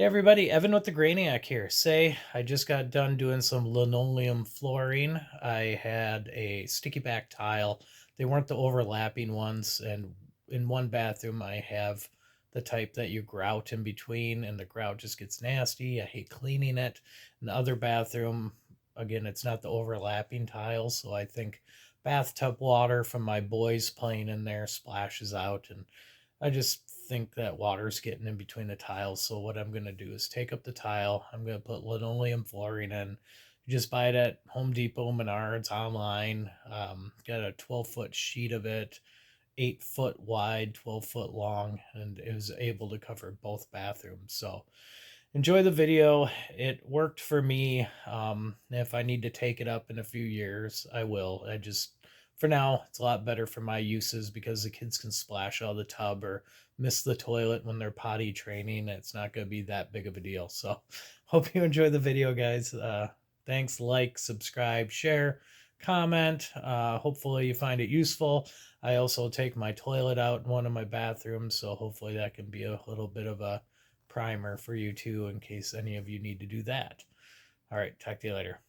Hey everybody, Evan with the Grainiac here. I just got done doing some linoleum flooring. I had a sticky back tile. They weren't the overlapping ones, and in one bathroom I have the type that you grout in between, and the grout just gets nasty. I hate cleaning it. In the other bathroom, again, it's not the overlapping tiles, so I think bathtub water from my boys playing in there splashes out, and I just think that water's getting in between the tiles. So what I'm gonna do is take up the tile. I'm gonna put linoleum flooring in. You just buy it at Home Depot, Menards, online. Got a 12-foot sheet of it, 8 foot wide, 12-foot long, and it was able to cover both bathrooms. So enjoy the video. It worked for me. If I need to take it up in a few years, I will. For now, it's a lot better for my uses because the kids can splash out of the tub or miss the toilet when they're potty training. It's not going to be that big of a deal. So hope you enjoy the video, guys. Thanks. Like, subscribe, share, comment. Hopefully you find it useful. I also take my toilet out in one of my bathrooms, so hopefully that can be a little bit of a primer for you too, in case any of you need to do that. All right, talk to you later.